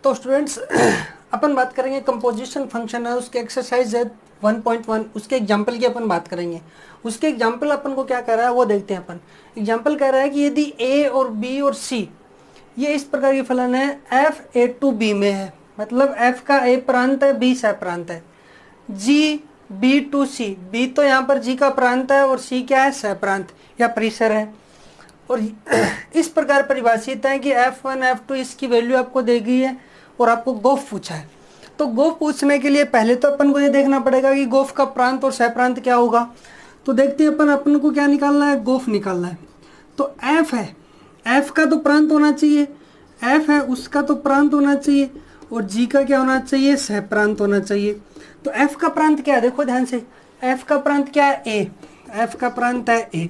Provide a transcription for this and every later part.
तो स्टूडेंट्स अपन बात करेंगे कंपोजिशन फंक्शन है, उसके एक्सरसाइज है 1.1, उसके एग्जाम्पल की अपन बात करेंगे। उसके एग्जाम्पल अपन को क्या कर रहा है वो देखते हैं। अपन एग्जाम्पल कह रहा है कि यदि ए और बी और सी ये इस प्रकार की फलन है, एफ ए टू बी में है, मतलब एफ का ए प्रांत है, बी सह प्रांत है, G B to C, B तो यहाँ पर जी का प्रांत है और सी क्या है, सह प्रांत या परिसर है। और इस प्रकार परिभाषित है कि F1 F2 इसकी वैल्यू आपको दी गई है और आपको गोफ पूछा है। तो गोफ पूछने के लिए पहले तो अपन को ये देखना पड़ेगा कि गोफ का प्रांत और सह प्रांत क्या होगा। तो देखते हैं अपन को क्या निकालना है, गोफ निकालना है। तो F है, F का तो प्रांत होना चाहिए, F है उसका तो प्रांत होना चाहिए, और G का क्या होना चाहिए, सह प्रांत होना चाहिए। तो F का प्रांत क्या है, देखो ध्यान से, F का प्रांत क्या है, A, F का प्रांत है A,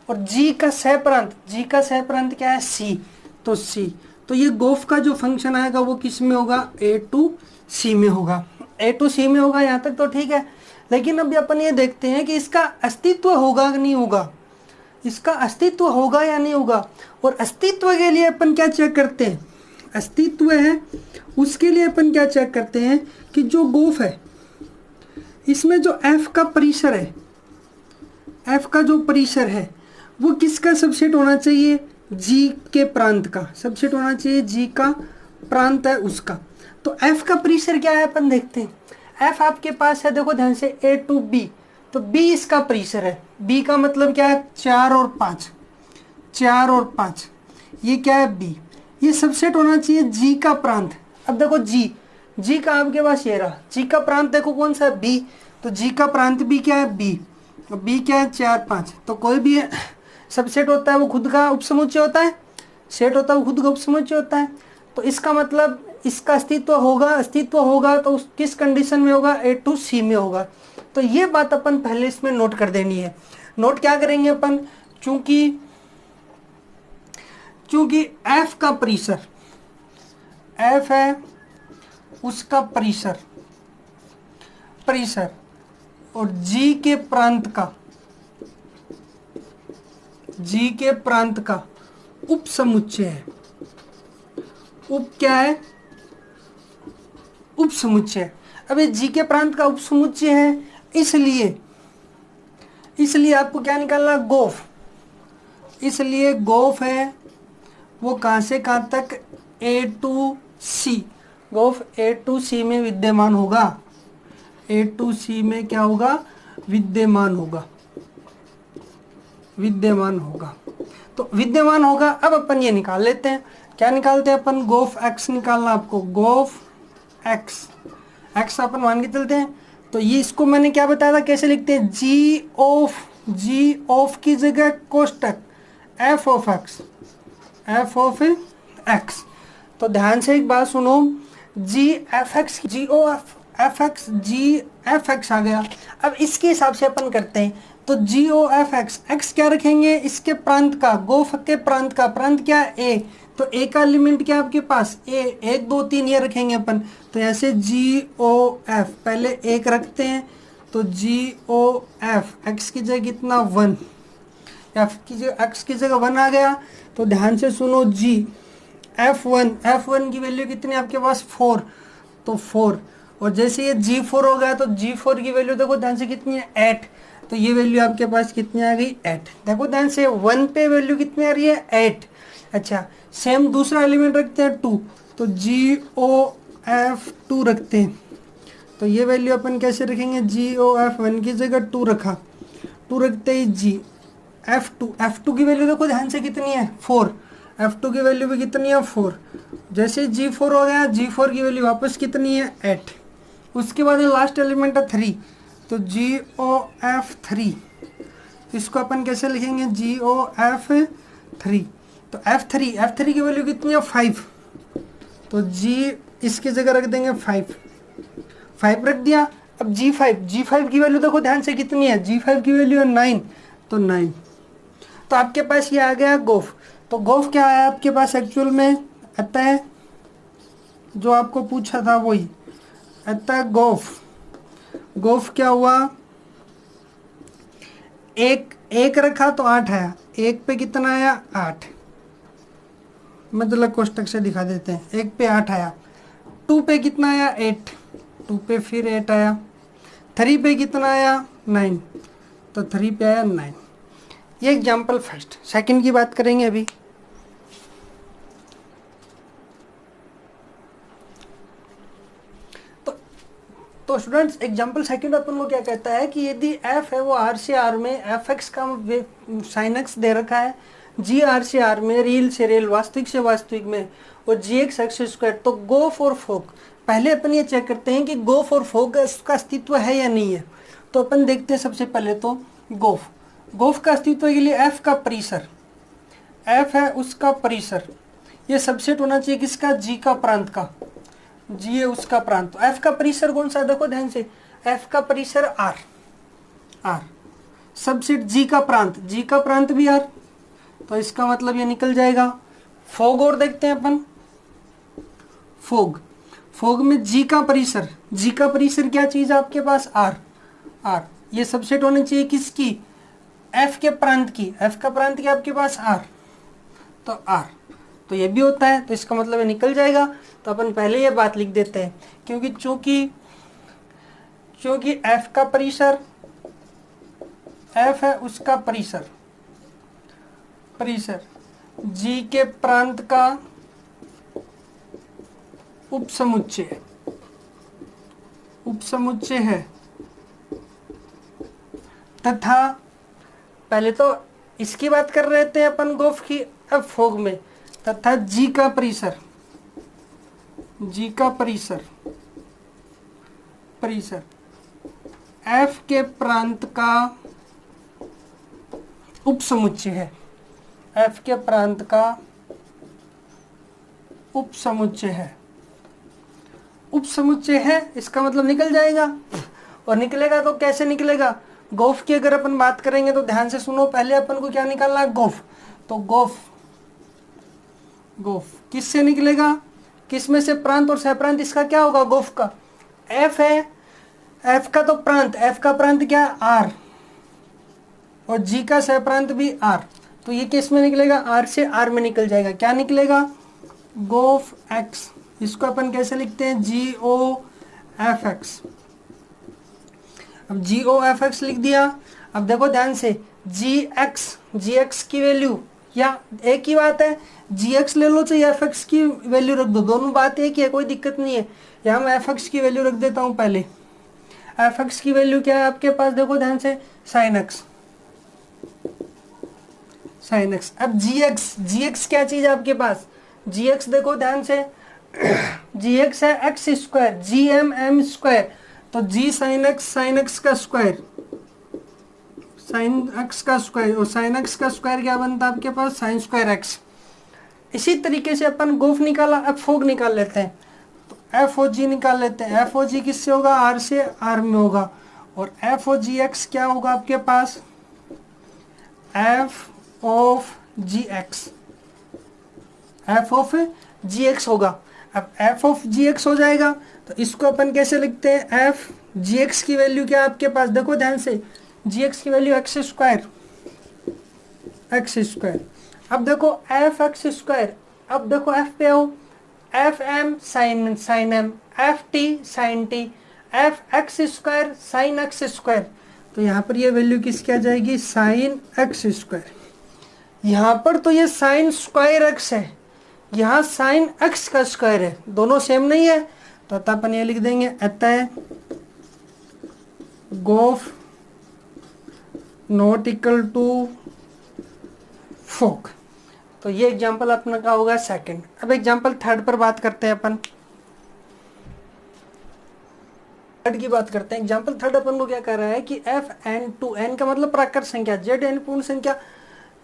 और G का सह प्रांत, G का सह प्रांत क्या है, C, तो C। तो ये गोफ का जो फंक्शन आएगा वो किस में होगा, A टू C में होगा, A टू C में होगा। यहाँ तक तो ठीक है, लेकिन अभी अपन ये देखते हैं कि इसका अस्तित्व होगा कि नहीं होगा, इसका अस्तित्व होगा या नहीं होगा। और अस्तित्व के लिए अपन क्या चेक करते हैं, अस्तित्व है उसके लिए अपन क्या चेक करते हैं कि जो गोफ है इसमें जो F का परिसर है, F का जो परिसर है वो किसका सबसेट होना चाहिए, G के प्रांत का सबसेट होना चाहिए, G का प्रांत है उसका। तो F का परिसर क्या है अपन देखते हैं। F आपके पास है, देखो ध्यान से, A टू B, तो B इसका परिसर है, B का मतलब क्या है, 4 और 5, 4 और 5, ये क्या है B, ये सबसेट होना चाहिए G का प्रांत। अब देखो G का आपके पास ये रहा, G का प्रांत देखो कौन सा है, B, तो G का प्रांत भी क्या है, B, B क्या है, 4 5, तो कोई भी सबसेट होता है वो खुद का उपसमुच्चय होता है, सेट होता है वो खुद का उपसमुच्चय होता है। तो इसका मतलब इसका अस्तित्व होगा तो उस किस कंडीशन में होगा, A टू C में होगा। तो ये बात अपन पहले इसमें नोट कर देनी है। नोट क्या करेंगे अपन, चूंकि F का परिसर, F है उसका परिसर और G के प्रांत का उपसमुच्चय है, क्या है, उपसमुच्चय। अब ये G के प्रांत का उपसमुच्चय है, इसलिए आपको क्या निकालना, गोफ। इसलिए गोफ है वो कहां से कहां तक, A टू C, गोफ A टू C में विद्यमान होगा, A टू C में क्या होगा, विद्यमान होगा। तो विद्यमान होगा। अब अपन ये निकाल लेते हैं, क्या निकालते हैं अपन, गोफ X निकालना आपको, गोफ X अपन मान के चलते हैं। तो ये इसको मैंने क्या बताया था, कैसे लिखते हैं, G ऑफ की जगह कोष्टक F ऑफ X। तो ध्यान से एक बात सुनो, G F X आ गया। अब इसके हिसाब से अपन करते हैं, तो G O F X क्या रखेंगे, इसके प्रांत का, गोफ के प्रांत का, प्रांत क्या है, A, तो A का एलिमेंट क्या है आपके पास, A, 1 2 3 ये रखेंगे अपन। तो ऐसे G O F पहले 1 रखते हैं, तो G O F X की जगह कितना, 1, X की जगह 1 आ गया। तो ध्यान से सुनो, G F1 की वैल्यू कितनी आपके पास, 4, तो 4, और जैसे ये G4 हो गया तो G4 की वैल्यू देखो ध्यान से कितनी है, 8, तो ये वैल्यू आपके पास कितनी आ गई, 8। देखो ध्यान से 1 पे वैल्यू कितनी आ रही है, 8। अच्छा, सेम दूसरा एलिमेंट रखते हैं 2, तो GOF2 रखते हैं। तो ये वैल्यू अपन कैसे रखेंगे, GOF1 की जगह 2 रखा, 2 रखते ही F2 की वैल्यू देखो ध्यान से कितनी है, 4, F2 की वैल्यू भी कितनी है, 4। जैसे G4 हो गया, G4 की वैल्यू वापस कितनी है, 8। उसके बाद लास्ट एलिमेंट है 3, तो GOF3, इसको अपन कैसे लिखेंगे, GOF3। तो F3 की वैल्यू कितनी है, 5, तो G इसकी जगह रख देंगे 5 रख दिया। अब G5 की वैल्यू देखो ध्यान से कितनी है, G5 की वैल्यू है 9, तो 9। तो आपके पास ये आ गया गोफ। तो गोफ क्या है आपके पास एक्चुअल में, अतः जो आपको पूछा था वही, अतः गोफ क्या हुआ, 1 रखा तो 8 आया, 1 पे कितना आया, 8, मतलब कोष्टक से दिखा देते हैं, 1 पे 8 आया। 2 पे कितना आया 8, 2 पे फिर 8 आया, 3 पे कितना आया 9, तो 3 पे आया 9। ये एग्जाम्पल फर्स्ट। सेकंड की बात करेंगे अभी। तो स्टूडेंट्स एग्जाम्पल सेकंड अपन को क्या कहता है कि यदि f है वो r से r में एफ एक्स का साइन एक्स दे रखा है, जी आर से आर में, रियल से रियल, वास्तविक से वास्तविक में, और जी एक्स एक्स स्क्वायर, तो गोफ और फोक। पहले अपन ये चेक करते हैं कि गोफ और फोक का अस्तित्व है या नहीं है। तो अपन देखते हैं सबसे पहले तो गोफ का अस्तित्व के लिए f का परिसर, f है उसका परिसर, ये सबसेट होना चाहिए किसका, g का प्रांत का, g है उसका प्रांत। तो f का परिसर कौन सा, देखो ध्यान से, f का परिसर r, सबसेट g का प्रांत भी r, तो इसका मतलब ये निकल जाएगा। फोग और देखते हैं अपन, फोग में g का परिसर क्या चीज है आपके पास, r, ये सबसेट होनी चाहिए किसकी, f के प्रांत की, f का प्रांत क्या आपके पास r, तो r, तो ये भी होता है, तो इसका मतलब ये निकल जाएगा। तो अपन पहले ये बात लिख देते हैं, क्योंकि चूंकि f का परिसर, f है उसका परिसर g के प्रांत का उपसमुच्चय है, तथा पहले तो इसकी बात कर रहे थे अपन गोफ की, अब फोग में, तथा जी का परिसर f के प्रांत का उपसमुच्चय है, f के प्रांत का उपसमुच्चय है, इसका मतलब निकल जाएगा। और निकलेगा तो कैसे निकलेगा, गोफ की अगर अपन बात करेंगे तो ध्यान से सुनो, पहले अपन को क्या निकालना है, गोफ। तो गोफ किससे निकलेगा, किस में से, प्रांत और सहप्रांत, इसका क्या होगा, गोफ का f है, f का तो प्रांत, f का प्रांत क्या है r, और g का सहप्रांत भी r, तो ये किस में निकलेगा, r से r में निकल जाएगा, क्या निकलेगा, गोफ x। इसको अपन कैसे लिखते हैं, GOFX। अब GOFX लिख दिया। अब देखो ध्यान से, GX की वैल्यू, या एक ही बात है, GX ले लो चाहे FX की वैल्यू रख दो, दोनों बात एक ही है, कोई दिक्कत नहीं है। यहाँ मैं FX की वैल्यू रख देता हूँ पहले। FX की वैल्यू क्या है आपके पास, देखो ध्यान से, साइन एक्स। अब GX क्या चीज है आपके पास, GX देखो ध्यान से, GX है एक्स स्क्वायर, GM स्क्वायर, तो G साइन एक्स का स्क्वायर, और साइन एक्स का स्क्वायर क्या बनता है आपके पास, साइन स्क्वायर एक्स। इसी तरीके से अपन गोफ निकाला, अब फोग निकाल लेते हैं, तो FOG निकाल लेते हैं। FOG किससे होगा, R से R में होगा, और FOGX क्या होगा आपके पास, F ऑफ GX होगा। अब F ऑफ GX हो जाएगा, तो इसको अपन कैसे लिखते हैं, F GX की वैल्यू क्या है आपके पास, देखो ध्यान से, GX की वैल्यू एक्स स्क्वायर। अब देखो FX स्क्वायर, अब देखो F पे आओ, FM sine M, FT sine T, FX square sine X square, तो यहाँ पर ये वैल्यू किसकी आ जाएगी, साइन एक्स स्क्वायर। यहाँ पर तो ये साइन स्क्वायर एक्स है, यहाँ साइन एक्स का स्क्वायर है, दोनों सेम नहीं है, तो अपन ये लिख देंगे, अतः गोफ नॉट इक्वल टू फोक। तो ये एग्जांपल अपना का होगा सेकंड। अब एग्जांपल थर्ड पर बात करते हैं अपन, थर्ड की बात करते हैं। एग्जांपल थर्ड अपन को क्या कर रहा है कि Fn2, n का मतलब प्राकृत संख्या, Zn पूर्ण संख्या,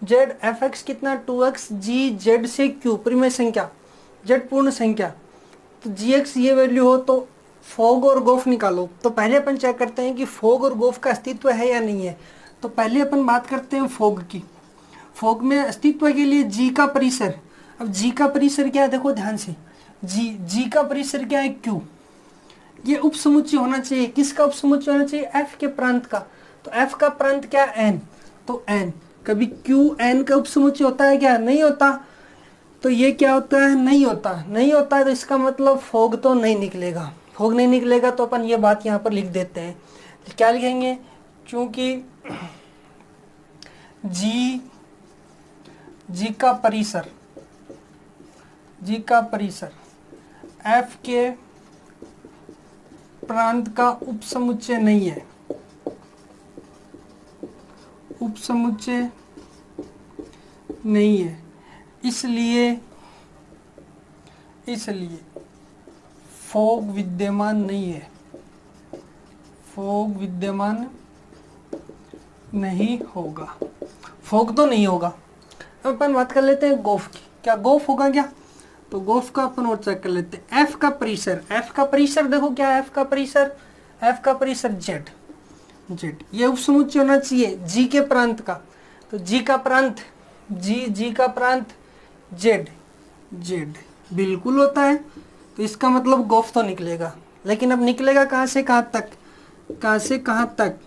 Z Fx कितना 2x, G Z से Q परिमेय संख्या, Z पूर्ण संख्या, तो Gx ये वैल्यू हो तो फोग और गोफ निकालो। तो पहले अपन चेक करते हैं कि फोग और गोफ का अस्तित्व है या नहीं है। तो पहले अपन बात करते हैं फोग की। फोग में अस्तित्व के लिए G का परिसर, अब G का परिसर क्या है, देखो ध्यान से, G का परिसर क्या है, Q। ये उपसमुच्चय होना चाहिए, किसका उपसमुच्चय होना चाहिए, F के प्रांत का। तो F का प्रांत क्या है, N, तो N। कभी Q N का उपसमुच्चय होता है क्या, नहीं होता। तो ये क्या होता है, नहीं होता, नहीं होता है, तो इसका मतलब फॉग तो नहीं निकलेगा। फॉग नहीं निकलेगा तो अपन ये बात यहाँ पर लिख देते हैं। क्या लिखेंगे, क्योंकि जी जी का परिसर, जी का परिसर एफ के प्रांत का उपसमुच्चय नहीं है, उपसमुच्चय नहीं है, इसलिए फॉग विद्यमान नहीं है, फॉग विद्यमान नहीं होगा, फॉग तो नहीं होगा। अब अपन बात कर लेते हैं गोफ की। क्या गोफ होगा क्या, तो गोफ का अपन और चेक कर लेते हैं। एफ का परिसर, एफ का परिसर देखो क्या है, एफ का परिसर, एफ का परिसर जेड, जेड ये उपसमुच्चय होना चाहिए जी के प्रांत का। तो जी का प्रांत, जी का प्रांत जेड, जेड बिल्कुल होता है, तो इसका मतलब गोफ तो निकलेगा। लेकिन अब निकलेगा कहाँ से कहाँ तक, कहाँ से कहाँ तक,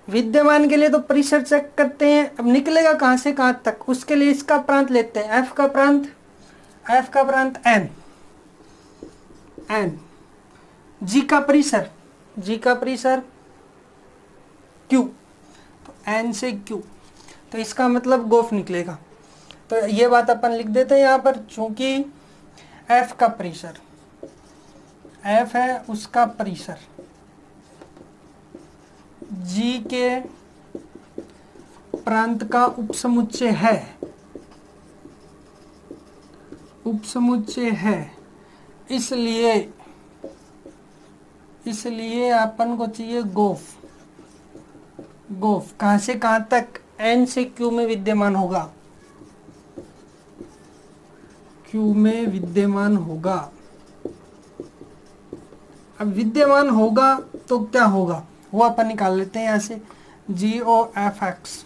विद्यमान के लिए तो परिसर चेक करते हैं, अब निकलेगा कहाँ से कहाँ तक, उसके लिए इसका प्रांत लेते हैं, एफ का प्रांत, एफ का प्रांत एन, एन, जी का परिसर, जी का परिसर क्यू, तो एन से क्यू, तो इसका मतलब गोफ निकलेगा। तो ये बात अपन लिख देते हैं यहाँ पर, चूंकि एफ का परिसर, एफ है उसका परिसर जी के प्रांत का उपसमुच्चय है, उपसमुच्चय है, इसलिए अपन को चाहिए गोफ, गोफ कहां से कहां तक, एन से क्यू में विद्यमान होगा, क्यू में विद्यमान होगा। अब विद्यमान होगा तो क्या होगा वो अपन निकाल लेते हैं यहाँ से, जी ओ एफ एक्स,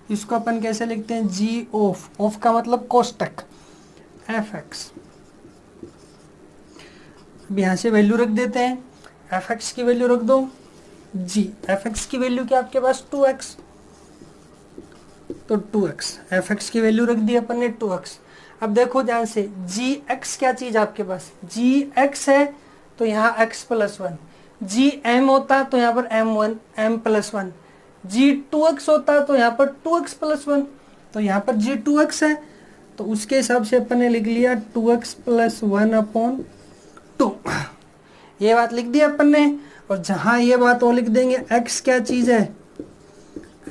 इसको अपन कैसे लिखते हैं, जी ऑफ, ऑफ का मतलब कोष्टक, एफ एक्स। अब यहाँ से वैल्यू रख देते हैं, एफ एक्स की वैल्यू रख दो, जी एफ एक्स की वैल्यू क्या आपके पास 2x, तो 2x, एफ एक्स की वैल्यू रख दी अपन ने 2x। अब देखो ध्यान से, जी एक्स क्या चीज आपके पास, जी एक्स है तो यहाँ x प्लस 1, जी एम होता तो यहाँ पर m1 m प्लस 1, जी 2x होता तो यहाँ पर 2x प्लस 1, तो यहाँ पर जी 2x है तो उसके हिसाब से अपन ने लिख लिया 2x प्लस 1 अपॉन 2, ये बात लिख दी अपन ने। और जहां ये बात वो लिख देंगे, x क्या चीज है,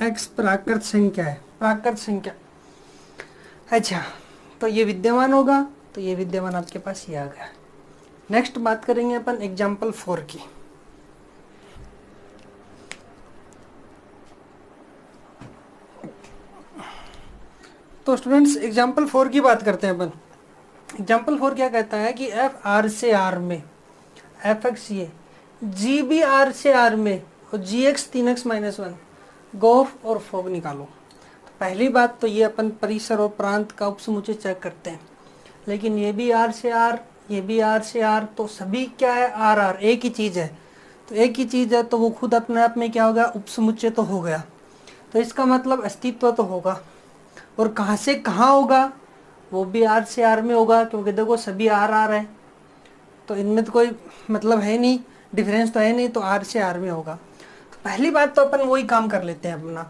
x प्राकृत संख्या है, प्राकृत संख्या। अच्छा, तो ये विद्यमान होगा, तो ये विद्यमान आपके पास ये आ गया। नेक्स्ट बात करेंगे अपन एग्जाम्पल 4 की। तो स्टूडेंट्स एग्जाम्पल 4 की बात करते हैं अपन। एग्जाम्पल 4 क्या कहता है कि एफ आर से आर में, एफ एक्स ये, जी भी आर से आर में, और जी एक्स 3x माइनस 1, गोफ और फॉग निकालो। तो पहली बात तो ये अपन परिसर और प्रांत का उपसमुच्चय चेक करते हैं, लेकिन ये भी आर से आर, ये भी आर से आर, तो सभी क्या है, आर आर एक ही चीज़ है। तो एक ही चीज़ है तो वो खुद अपने आप में क्या होगा, उपसमुच्चय तो हो गया, तो इसका मतलब अस्तित्व तो होगा। और कहाँ से कहाँ होगा, वो भी आर से आर में होगा, क्योंकि देखो सभी आर आर है, तो इनमें तो कोई मतलब है नहीं, डिफरेंस तो है नहीं, तो आर से आर में होगा। तो पहली बात तो अपन वही काम कर लेते हैं अपना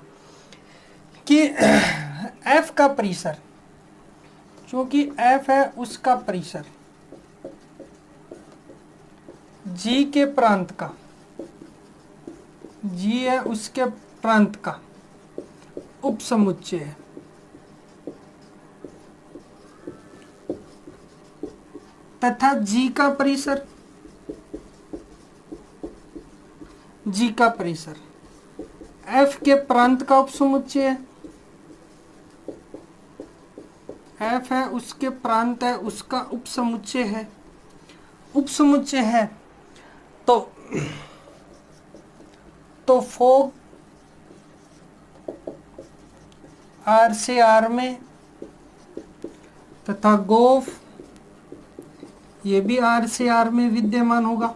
कि एफ का परिसर, क्योंकि एफ है उसका परिसर जी के प्रांत का, जी है उसके प्रांत का उपसमुच्चय है, तथा जी का परिसर, जी का परिसर एफ के प्रांत का उपसमुच्चय है, एफ है उसके प्रांत है उसका उपसमुच्चय है, उपसमुच्चय है। तो फॉग आर से आर में, तथा गोफ ये भी आर से आर में विद्यमान होगा।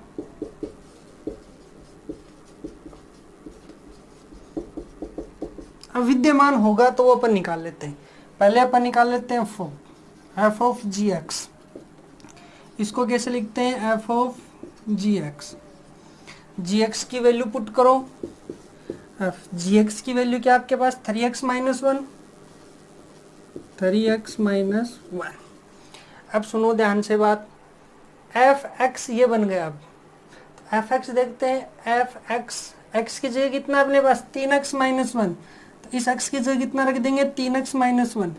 अब विद्यमान होगा तो वो अपन निकाल लेते हैं, पहले अपन निकाल लेते हैं fog. F of G X, इसको कैसे लिखते हैं, F of G X, G X की वैल्यू पुट करो, एफ जी एक्स की वैल्यू क्या आपके पास 3x minus one, 3x minus one. अब सुनो ध्यान से बात, एफ एक्स ये बन गया। अब एफ एक्स देखते हैं, एफ एक्स, एक्स की जगह कितना अपने पास 3x माइनस वन, तो इस x की जगह कितना रख देंगे 3x माइनस वन,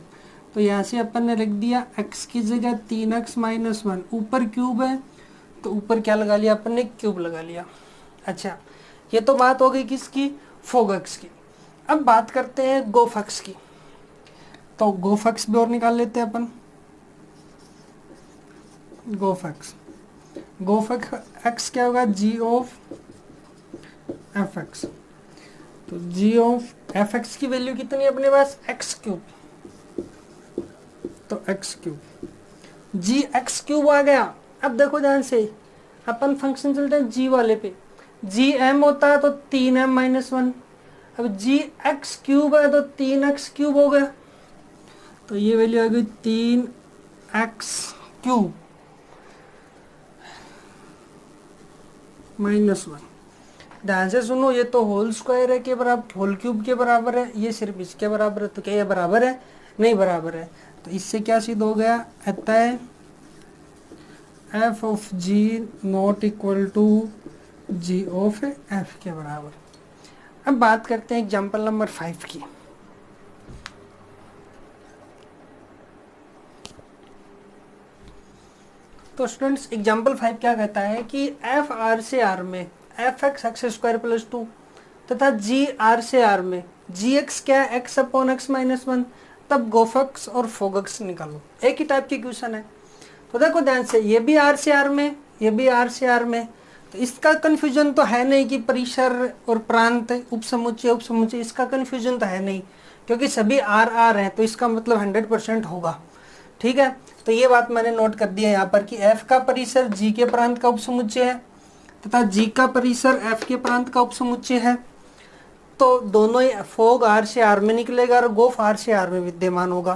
तो यहाँ से अपन ने रख दिया x की जगह 3x माइनस वन, ऊपर क्यूब है तो ऊपर क्या लगा लिया अपन ने, क्यूब लगा लिया। अच्छा, ये तो बात हो गई किसकी, फोग एक्स की। अब बात करते हैं गोफ एक्स की, तो गोफ एक्स भी और निकाल लेते हैं अपन। गोफ एक्स, गोफ एक्स क्या होगा, जी ऑफ एफ एक्स, तो जी ऑफ एफ एक्स की वैल्यू कितनी है अपने पास, एक्स क्यूब, तो एक्स क्यूब, जी एक्स क्यूब आ गया। अब देखो ध्यान से, अपन फंक्शन चलते हैं जी वाले पे, जी एम होता है तो 3m माइनस वन, अब जी एक्स क्यूब है तो 3x क्यूब हो गया, तो ये वैल्यू आ गई 3x क्यूब माइनस वन। ध्यान से सुनो, ये तो होल स्क्वायर है के बराबर, होल क्यूब के बराबर है, ये सिर्फ इसके बराबर है, तो क्या ये बराबर है, नहीं बराबर है, तो इससे क्या सिद्ध हो गया, अतः F of G not equal to G of F के बराबर। अब बात करते हैं एग्जाम्पल नंबर 5 की। तो स्टूडेंट्स एग्जाम्पल 5 क्या कहता है कि एफ आर से आर में F x x square plus 2 तथा जी आर से आर में जी एक्स क्या है, x upon x minus one, तब गोफक्स और फोगक्स निकालो। एक ही टाइप की क्वेश्चन है। तो देखो ध्यान से, ये भी आर से आर में, ये भी आर से आर में, तो इसका कन्फ्यूजन तो है नहीं कि परिसर और प्रांत उपसमुच्चय उपसमुच्चय, इसका कन्फ्यूजन तो है नहीं, क्योंकि सभी आर आर हैं, तो इसका मतलब 100% होगा। ठीक है, तो ये बात मैंने नोट कर दिया यहाँ पर कि एफ का परिसर जी के प्रांत का उपसमुच्चय है तथा जी का परिसर एफ के प्रांत का उपसमुच्चय है, तो दोनों ही फोग आर से आर में निकलेगा और गोफ आर से आर में विद्यमान होगा।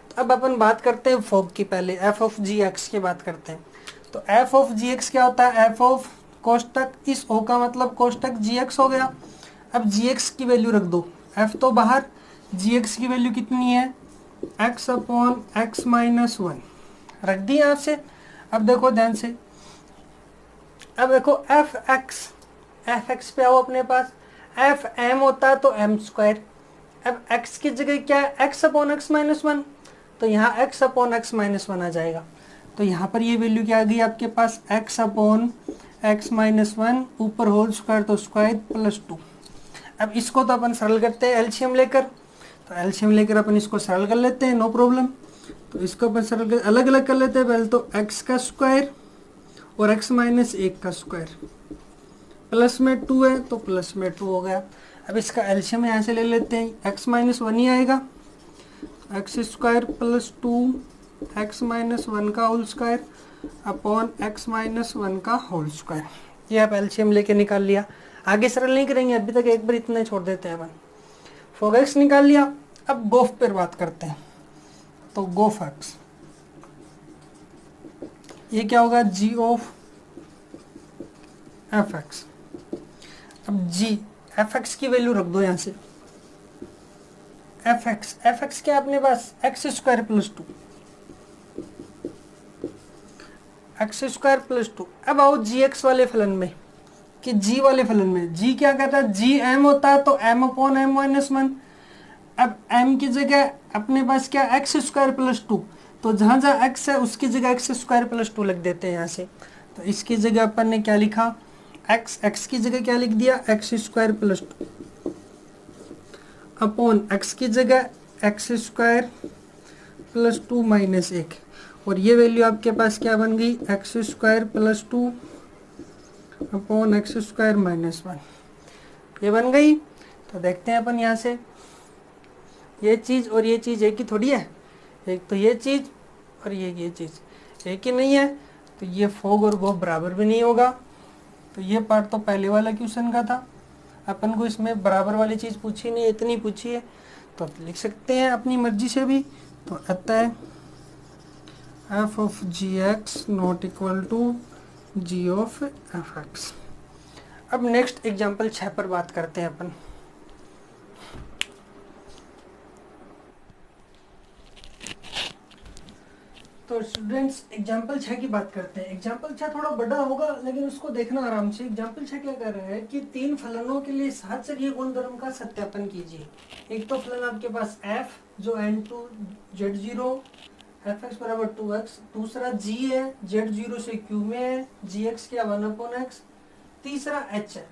तो अब अपन बात करते हैं फोग की, पहले एफ ऑफ जी एक्स की बात करते हैं। तो एफ ऑफ जी एक्स क्या होता है, एफ ऑफ कोष्टक, इस ओ का मतलब कोष्टक जी एक्स हो गया। अब जी एक्स की वैल्यू रख दो, एफ तो बाहर, जी एक्स की वैल्यू कितनी है, x upon x minus one, रख दी यहाँ से। अब देखो ध्यान से, अब देखो एफ एक्स पे आओ अपने पास, एफ एम होता है तो एम स्क्वायर, अब एक्स की जगह क्या है, x upon x minus one, तो यहाँ x upon x minus one आ जाएगा। तो यहाँ पर ये वैल्यू क्या आ गई आपके पास, x upon x minus one, ऊपर होल स्क्वायर तो स्क्वायर प्लस 2। अब इसको तो अपन सरल करते हैं एलसीएम लेकर, तो एलसीएम लेकर अपन इसको सरल कर लेते हैं, नो प्रॉब्लम। तो इसको अपन सरल कर अलग अलग कर लेते हैं, पहले तो एक्स का स्क्वायर और एक्स माइनस एक का स्क्वायर, प्लस में 2 है तो प्लस में 2 हो गया। अब इसका एलसीएम यहाँ से ले लेते हैं, एक्स माइनस वन ही आएगा, x square plus 2 x minus one का whole square upon x minus one का होल स्क्वायर। ये आप एलसीएम लेके निकाल लिया, आगे सरल नहीं करेंगे, अभी तक एक बार इतना छोड़ देते हैं अपन। फोग एक्स निकाल लिया, अब गोफ पर बात करते हैं। तो गोफ एक्स ये क्या होगा, जी ऑफ एफ एक्स। अब जी एफ एक्स की वैल्यू रख दो यहाँ से, एफ एक्स क्या अपने पास, x square plus 2, x square plus 2। अब आओ जी एक्स वाले फलन में, कि जी वाले फलन में जी क्या कहता है, जी एम होता है तो M upon M minus one. अब एम की जगह अपने पास क्या, एक्स स्क्वायर प्लस 2, तो जहाँ जहाँ एक्स है उसकी जगह एक्स स्क्वायर प्लस 2 लग देते हैं यहाँ से। तो इसकी जगह अपन ने क्या लिखा, एक्स की जगह क्या लिख दिया, x square plus 2 upon x की जगह एक्स स्क्वायर प्लस 2 माइनस 1, और ये वैल्यू आपके पास क्या बन गई, x square plus 2 upon x square minus 1, ये बन गई। तो देखते हैं अपन यहाँ से, ये चीज़ और ये चीज़ एक ही थोड़ी है, एक तो ये चीज़ और ये चीज़ एक ही नहीं है, तो ये फोग और गोफ बराबर भी नहीं होगा। तो ये पार्ट तो पहले वाला क्वेश्चन का था, अपन को इसमें बराबर वाली चीज़ पूछी नहीं, इतनी पूछी है, तो लिख सकते हैं अपनी मर्जी से भी। तो अतः F of G X not equal to G of F x. अब नेक्स्ट एग्जाम्पल 6 पर बात करते हैं अपन। तो स्टूडेंट्स एग्जाम्पल 6 की बात करते हैं। एग्जाम्पल 6 थोड़ा बड़ा होगा लेकिन उसको देखना आराम से। एग्जाम्पल 6 क्या कर रहा है कि तीन फलनों के लिए साहचर्य गुणधर्म का सत्यापन कीजिए। एक तो फलन आपके पास f जो n2 z0 fx बराबर 2x, दूसरा g है z0 से q में है gx क्या 1/x, तीसरा h है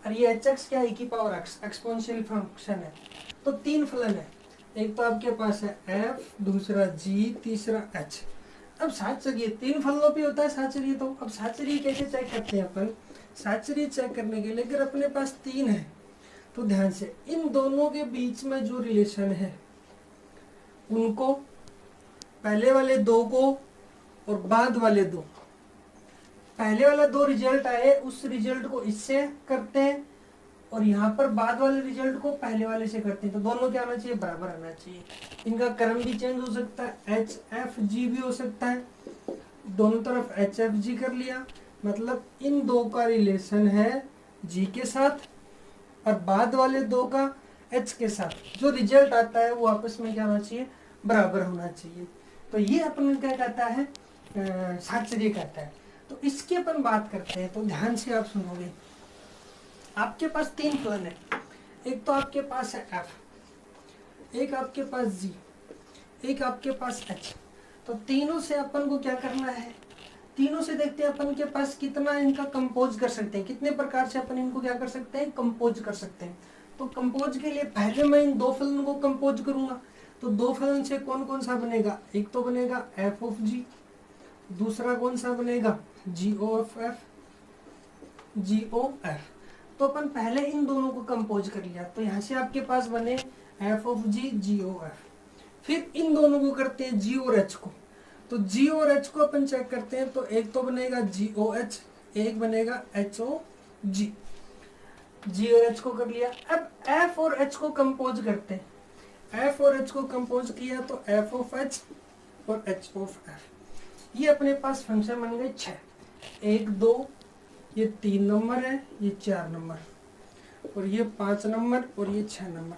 और ये hx क्या e की पावर x एक्सपोनेंशियल फंक्शन है। तो तीन फलन है, एक तो आपके पास है f, दूसरा g, तीसरा h। अब साहचर्य तीन फलनों पे होता है साहचर्य। तो अब साहचर्य कैसे चेक करते हैं अपन? साहचर्य चेक करने के लिए अगर अपने पास तीन है तो ध्यान से इन दोनों के बीच में जो रिलेशन है उनको, पहले वाले दो को और बाद वाले दो, पहले वाला दो रिजल्ट आए उस रिजल्ट को इससे करते हैं और यहाँ पर बाद वाले रिजल्ट को पहले वाले से करते हैं। तो दोनों क्या आना चाहिए? बराबर आना चाहिए। इनका क्रम भी चेंज हो सकता है, एच एफ जी भी हो सकता है। दोनों तरफ एच एफ जी कर लिया, मतलब इन दो का रिलेशन है जी के साथ और बाद वाले दो का एच के साथ। जो रिजल्ट आता है वो आपस में क्या होना चाहिए? बराबर होना चाहिए। तो ये अपन क्या कहता है? साहचर्य कहता है। तो इसकी अपन बात करते हैं तो ध्यान से आप सुनोगे। आपके पास तीन फलन है, एक तो आपके पास है f, एक आपके पास g, एक आपके पास h। तो तीनों से अपन को क्या करना है? तीनों से देखते हैं अपन के पास कितना इनका कंपोज कर सकते हैं, कितने प्रकार से अपन इनको क्या कर सकते हैं? कंपोज कर सकते हैं। तो कंपोज के लिए पहले मैं इन दो फलन को कंपोज करूंगा। तो दो फलन से कौन कौन सा बनेगा? एक तो बनेगा f ऑफ g, दूसरा कौन सा बनेगा? g of f, g of f। तो अपन पहले इन दोनों को कंपोज कर लिया तो यहाँ से आपके पास बने f of g, g of f। फिर इन दोनों को करते हैं g और h को। तो g और h को अपन चेक करते हैं तो एक तो बनेगा g ओ h, एक बनेगा h ओ g। g और h को कर लिया। अब f और h को कंपोज करते हैं। f और h को कंपोज किया तो f ऑफ h और h ऑफ f। ये अपने पास फंक्शन बन गए 6, 1 2, ये 3 नंबर है, ये 4 नंबर और ये 5 नंबर और ये 6 नंबर।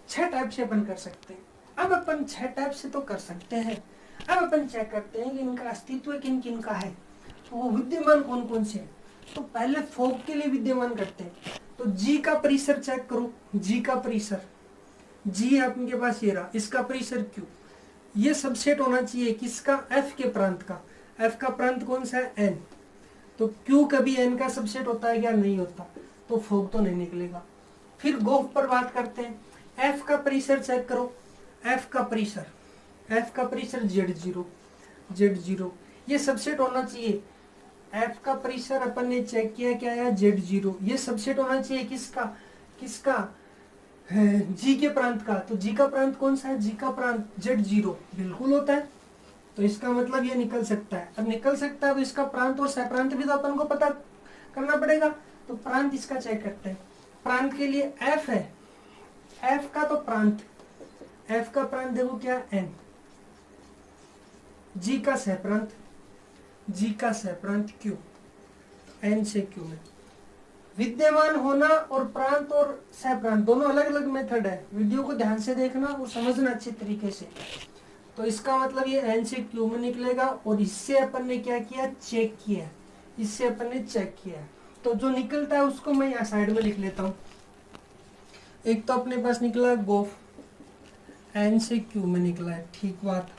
6 टाइप से अपन कर सकते हैं। अब अपन 6 टाइप से तो कर सकते हैं, अब अपन चेक करते हैं कि इनका अस्तित्व किन किन का है, तो वो विद्यमान कौन कौन से हैं। तो पहले फोक के लिए विद्यमान करते हैं। तो जी का परिसर चेक करो, जी का परिसर, जी आपके पास ये रहा, इसका परिसर क्यू। ये सबसेट होना चाहिए किसका? एफ के प्रांत का। एफ का प्रांत कौन सा है? एन। तो क्यू कभी एन का सबसेट होता है क्या? नहीं होता, तो फोक तो नहीं निकलेगा। फिर गोफ पर बात करते हैं। एफ का परिसर चेक करो, एफ का परिसर, एफ का परिसर z0, z0 ये सबसेट होना चाहिए। एफ का परिसर अपन ने चेक किया क्या है? z0। ये सबसेट होना चाहिए किसका? किसका? जी के प्रांत का। तो जी का प्रांत कौन सा है? जी का प्रांत z0 बिल्कुल होता है। तो इसका मतलब ये निकल सकता है। अब निकल सकता है तो इसका प्रांत और सह-प्रांत भी तो अपन को पता करना पड़ेगा। तो प्रांत इसका चेक करते हैं। प्रांत के लिए f है, f का तो प्रांत, f का प्रांत देखो क्या? n। g का सह प्रांत, g का सह प्रांत q, n से q में विद्यमान होना। और प्रांत और सह प्रांत दोनों अलग अलग मेथड है। वीडियो को ध्यान से देखना और समझना अच्छे तरीके से। तो इसका मतलब ये n से q में निकलेगा और इससे अपन ने क्या किया? चेक किया, इससे अपन ने चेक किया। तो जो निकलता है उसको मैं यहाँ साइड में लिख लेता हूँ। एक तो अपने पास निकला गोफ, n से q में निकला है, ठीक बात।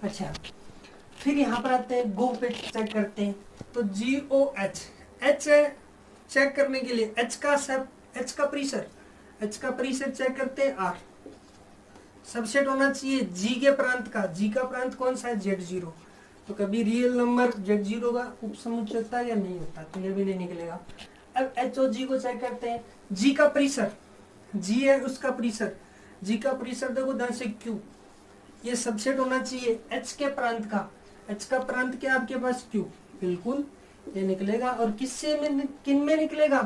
अच्छा, फिर यहाँ पर आते हैं गो पे चेक करते हैं। तो जी ओ एच, एच चेक करने के लिए एच का सब, एच का परिसर, एच का परिसर चेक करते हैं आर। सबसेट होना चाहिए जी के प्रांत का, जी का प्रांत कौन सा है? z0। तो कभी रियल नंबर z0 का उपसमुच्चय होता है या नहीं होता? तो ये भी नहीं निकलेगा। अब एच और जी को चेक करते हैं। जी का परिसर, जी है उसका परिसर, जी का परिसर देखो ध्यान से q। ये सबसेट होना चाहिए एच के प्रांत का। एच का प्रांत क्या आपके पास? q, बिल्कुल ये निकलेगा। और किससे में, किन में निकलेगा?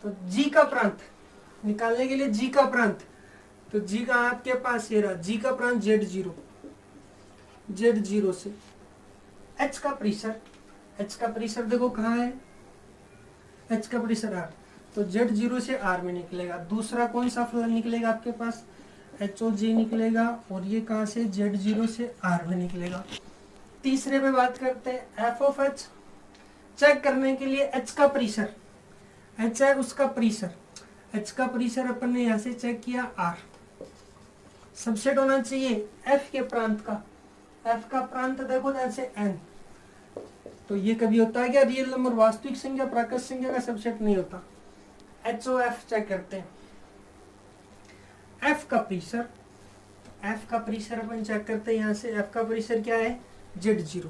तो जी का प्रांत निकालने के लिए जी का प्रांत, तो जी का आपके पास ये रहा, जी का प्रांत z0, Z0 से H का प्रेशर, H का प्रेशर देखो कहाँ है, H का प्रेशर R, तो Z0 से R में निकलेगा। दूसरा कौन सा फलन निकलेगा आपके पास, HOG निकलेगा, और ये कहाँ से Z0 से R में निकलेगा। तीसरे पे बात करते हैं एफ ऑफ एच। चेक करने के लिए H का प्रेशर, H है उसका प्रेशर, H का प्रेशर अपन ने यहाँ से चेक किया R, सबसेट होना चाहिए F के प्रांत का, F का प्रांत देखो जैसे N, तो ये कभी होता है क्या, रियल नंबर वास्तविक संख्या प्राकृत संख्या का सबसेट नहीं होता। HOF चेक करते हैं, F का प्रेशर, F का प्रेशर अपन चेक करते हैं यहाँ से, F का प्रेशर क्या है Z0,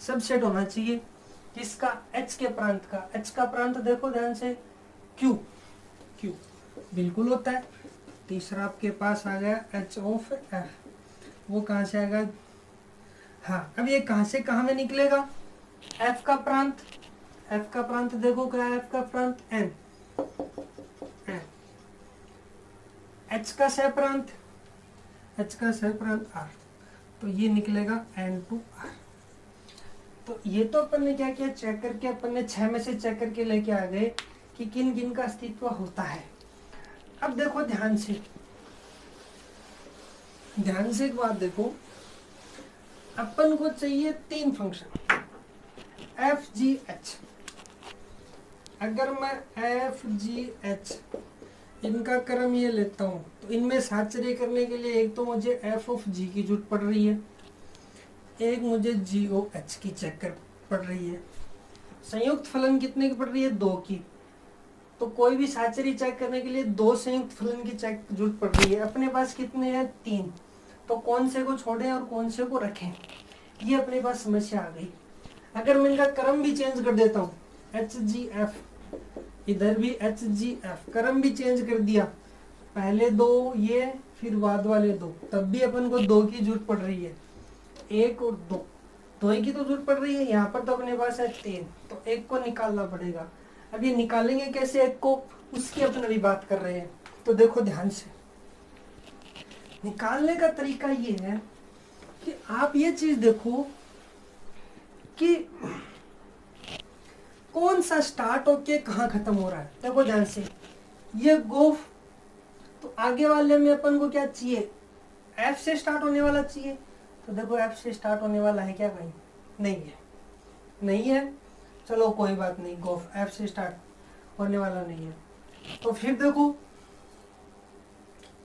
सबसेट होना चाहिए किसका, H के प्रांत का, H का प्रांत देखो ध्यान से Q, Q बिल्कुल होता है। तीसरा आपके पास आ गया H ऑफ F, वो कहाँ से आएगा, हाँ अब ये कहाँ से कहाँ में निकलेगा, F का प्रांत, F का प्रांत देखो क्या है, F का प्रांत N, H का सह प्रांत, H का सह प्रांत R, तो ये निकलेगा N2R। तो ये तो अपन ने क्या किया, चेक करके अपन ने 6 में से चेक करके लेके आ गए कि किन किन का अस्तित्व होता है। अब देखो ध्यान से एक बात देखो, अपन को चाहिए 3 फंक्शन एफ जी एच। अगर मैं एफ जी एच इनका क्रम ये लेता हूँ तो इनमें साचर्य करने के लिए एक तो मुझे एफ ऑफ जी की जरूरत पड़ रही है, एक मुझे जी ओ एच की चेक कर पड़ रही है। संयुक्त फलन कितने की पड़ रही है, 2 की, तो कोई भी साचर्य चेक करने के लिए 2 संयुक्त फलन की चेक जरूरत पड़ रही है। अपने पास कितने हैं, 3, तो कौन से को छोड़ें और कौन से को रखें, ये अपने पास समस्या आ गई। अगर मैं इनका क्रम भी चेंज कर देता हूँ, एच जी एफ, इधर भी एच जी एफ, क्रम भी चेंज कर दिया, पहले 2 ये फिर बाद वाले 2, तब भी अपन को 2 की जरूरत पड़ रही है, 1 और 2, 2 की तो जरूरत पड़ रही है। यहाँ पर तो अपने पास है 3, तो 1 को निकालना पड़ेगा। अब ये निकालेंगे कैसे 1 को, उसकी अपन अभी बात कर रहे हैं। तो देखो ध्यान से, निकालने का तरीका ये है कि आप ये चीज देखो कि कौन सा स्टार्ट होके कहाँ खत्म हो रहा है। देखो ध्यान से, ये गोफ, तो आगे वाले में अपन को क्या चाहिए, एफ से स्टार्ट होने वाला चाहिए। तो देखो एफ से स्टार्ट होने वाला है क्या भाई, नहीं है, नहीं है, चलो कोई बात नहीं, गोफ एफ से स्टार्ट होने वाला नहीं है। तो फिर देखो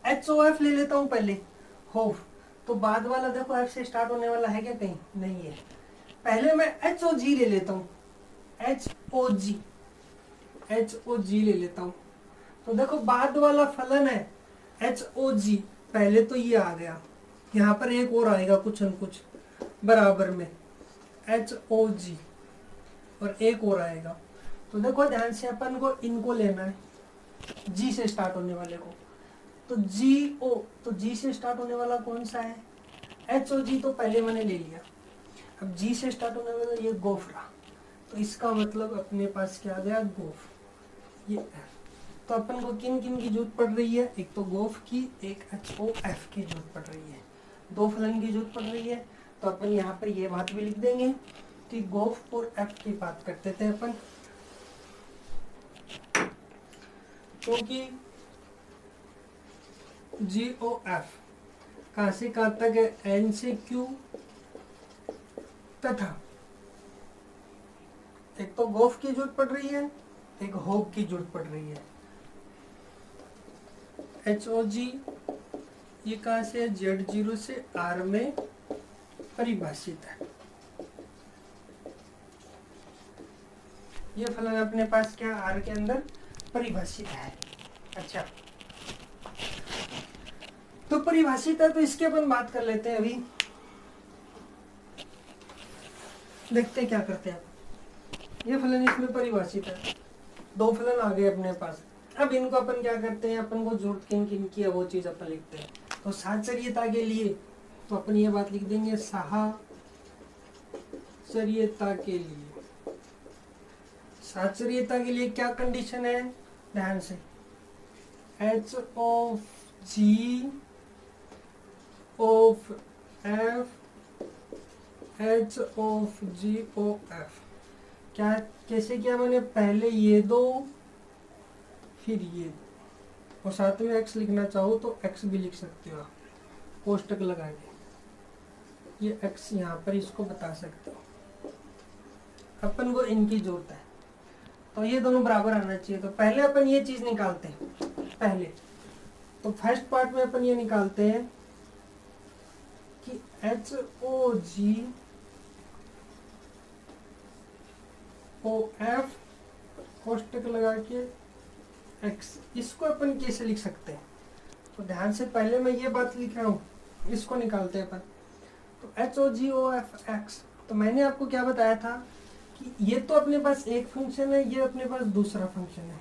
एच ओ एफ ले लेता हूँ पहले, होफ, तो बाद वाला देखो एफ से स्टार्ट होने वाला है क्या, कहीं नहीं है। पहले मैं एच ओ जी ले लेता हूँ, एच ओ जी, एच ओ जी ले लेता हूँ, तो देखो बाद वाला फलन है एच ओ जी, पहले तो ये आ गया, यहाँ पर एक और आएगा कुछ न कुछ बराबर में एच ओ जी, और एक और आएगा। तो देखो ध्यान से, अपन को इनको लेना है, जी से स्टार्ट होने वाले को, तो जी ओ, तो जी से स्टार्ट होने वाला कौन सा है, एच ओ जी, तो पहले मैंने ले लिया। अब जी से स्टार्ट होने वाला ये गोफ रहा, तो इसका मतलब अपने पास क्या आ गया, गोफ, ये एफ। तो अपन को किन किन की जरूरत पड़ रही है, एक तो गोफ की, एक एच ओ एफ की जरूरत पड़ रही है, 2 फलन की जरूरत पड़ रही है। तो अपन यहाँ पर ये बात भी लिख देंगे कि गोफ और एफ की बात करते थे अपन, क्योंकि जी ओ एफ कहाँ से कहाँ तक है, एन से क्यू, तथा एक तो गोफ की जरूरत पड़ रही है, एक होप की जरूरत पड़ रही है। एच ओ जी ये कहाँ से, Z0 से R में परिभाषित है। ये फलन अपने पास क्या R के अंदर परिभाषित है। अच्छा, तो परिभाषित है, तो इसकी अपन बात कर लेते हैं। अभी देखते हैं क्या करते हैं। ये फलन इसमें परिभाषित है, 2 फलन आ गए अपने पास। अब इनको अपन क्या करते हैं, अपन को जरूरत किन किन की है वो चीज अपन लिखते हैं। तो साहचर्यता के लिए तो अपन ये बात लिख देंगे, साहचर्यता के लिए, साहचर्यता के लिए क्या कंडीशन है, ध्यान से, H of G of F H of G O F. क्या कैसे किया मैंने, पहले ये दो फिर ये दो, और साथ में एक्स लिखना चाहो तो एक्स भी लिख सकते हो आप कोष्टक लगा के, ये एक्स यहाँ पर इसको बता सकते हो। अपन को इनकी जरूरत है तो ये दोनों बराबर आना चाहिए। तो पहले अपन ये चीज निकालते हैं। पहले तो फर्स्ट पार्ट में अपन ये निकालते हैं कि एच ओ जी ओ एफ कोष्टक लगा के एक्स, इसको अपन कैसे लिख सकते हैं। तो ध्यान से पहले मैं ये बात लिख रहा हूँ, इसको निकालते हैं अपन। तो एच ओ जी ओ एफ एक्स, तो मैंने आपको क्या बताया था कि ये तो अपने पास एक फंक्शन है, ये अपने पास दूसरा फंक्शन है,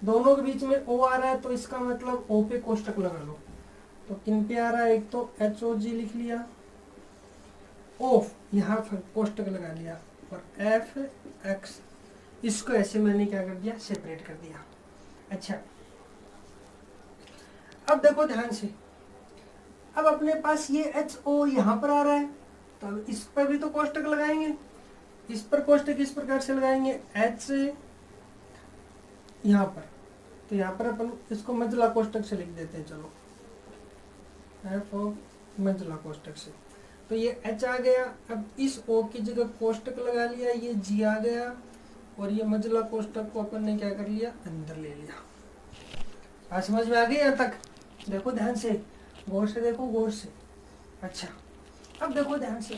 दोनों के बीच में ओ आ रहा है, तो इसका मतलब ओ पे कोष्टक लगा लो। तो किन पे आ रहा है, एक तो एच ओ जी लिख लिया, ओफ यहाँ कोष्टक लगा लिया, और एफ एक्स, इसको ऐसे मैंने क्या कर दिया, सेपरेट कर दिया। अच्छा, अब देखो ध्यान से, अब अपने पास ये एच ओ यहाँ पर आ रहा है, तो अब इस पर भी तो कोष्टक लगाएंगे। इस पर कोष्टक इस प्रकार से लगाएंगे, एच यहाँ पर, तो यहाँ पर अपन इसको मंझला कोष्टक से लिख देते हैं। चलो एफ ऑफ मंझला कोष्टक से, तो ये एच आ गया। अब इस ओ की जगह कोष्टक लगा लिया, ये जी आ गया, और ये मंझला कोष्टक को अपन ने क्या कर लिया, अंदर ले लिया। आज समझ में आ गई यहाँ तक? देखो ध्यान से, गौर से देखो, गौर से। अच्छा, अब देखो ध्यान से,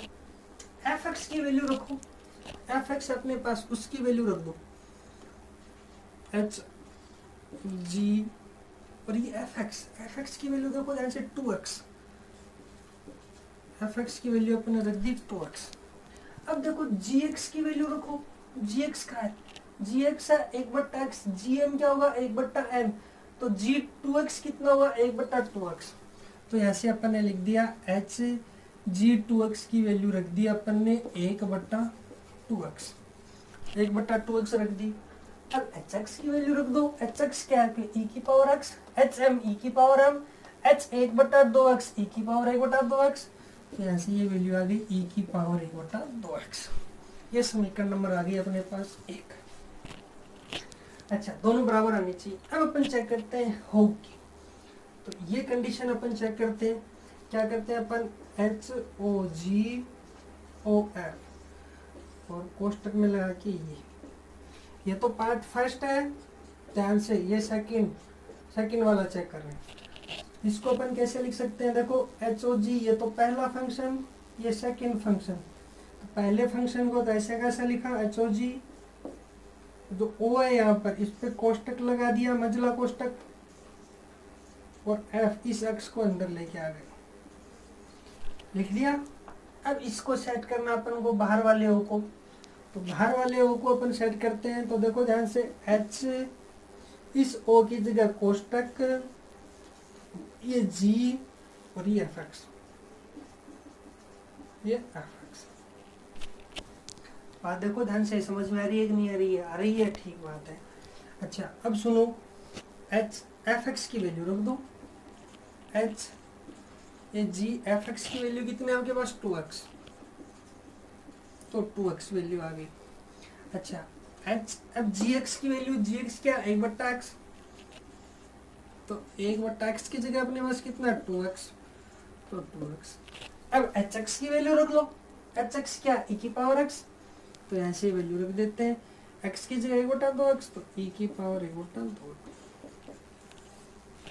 एफ एक्स की वैल्यू रखो, एफ एक्स अपने पास, उसकी वैल्यू रख दो एच जी, और ये एफ एक्स की वैल्यू देखो ध्यान से 2x, एफ एक्स की वैल्यू अपने रख दी 2x। अब देखो जी एक्स की वैल्यू रखो, जी एक्स का है, जी एक्स है 1/x, जी एम क्या होगा 1/m, तो जी 2x कितना होगा 1/2x। तो ऐसे अपन ने लिख दिया एच जी 2x की वैल्यू रख दी अपन ने 1/2x, 1/2x रख दी। अब एच एक्स की वैल्यू रख दो, एच एक्स क्या है, ई की power X, H M E की पावर एम, एच 1/2x ई की पावर 1/2x, तो ऐसे ये वैल्यू आ गई ई की पावर 1/2x। ये समीकरण नंबर आ गई अपने पास 1। अच्छा, दोनों बराबर आनी चाहिए। अब अपन चेक करते हैं हो की, तो ये कंडीशन अपन चेक करते हैं, क्या करते हैं अपन, एच ओ जी ओ एफ, और कोष्टक में लगा के ये तो पार्ट फर्स्ट है, ध्यान से, ये सेकंड वाला चेक कर रहे हैं। इसको अपन कैसे लिख सकते हैं, देखो एच ओ जी, ये तो पहला फंक्शन, ये सेकंड फंक्शन। तो पहले फंक्शन को तो ऐसे कैसे लिखा, एच ओ जी, जो ओ है यहाँ पर, इस पे कोष्टक लगा दिया, मंझला कोष्टक, और एफ इस एक्स को अंदर लेके आ गए, लिख दिया। अब इसको सेट करना अपन को बाहर वाले ओ को, तो बाहर वाले ओ को अपन सेट करते हैं। तो देखो ध्यान से, एच इस ओ की जगह कोष्टक, ये जी, और ये एफ एक्स, ये एफ एक्स। बात देखो ध्यान से, समझ में आ रही है कि नहीं आ रही है? आ रही है, ठीक बात है। अच्छा, अब सुनो, एच एफ एक्स की वैल्यू रख दो, एच ये जी एफ एक्स की वैल्यू कितनी है आपके पास, 2x, तो 2x वैल्यू आ गई। अच्छा, एच अब जी एक्स की वैल्यू, जी एक्स क्या 1/x, तो 1/x की जगह अपने पास कितना 2x, तो 2x। अब एच एक्स की वैल्यू रख लो, एच एक्स क्या e की पावर x, तो ऐसे वैल्यू रख देते हैं, x की जगह 1/2x, तो e की पावर 1/2,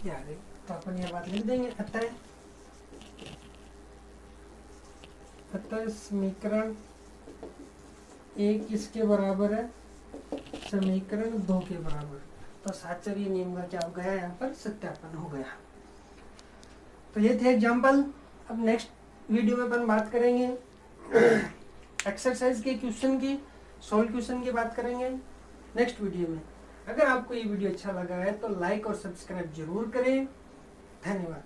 ये आ गई। तो अपन ये बात लिख देंगे, अतः समीकरण 1 किसके बराबर है, समीकरण 2 के बराबर। तो साचर्य नियम का क्या हो गया, यहाँ पर सत्यापन हो गया। तो ये थे एग्जाम्पल। अब नेक्स्ट वीडियो में अपन बात करेंगे एक्सरसाइज के क्वेश्चन की, सॉल्यूशन की बात करेंगे नेक्स्ट वीडियो में। अगर आपको ये वीडियो अच्छा लगा है तो लाइक और सब्सक्राइब जरूर करें। धन्यवाद।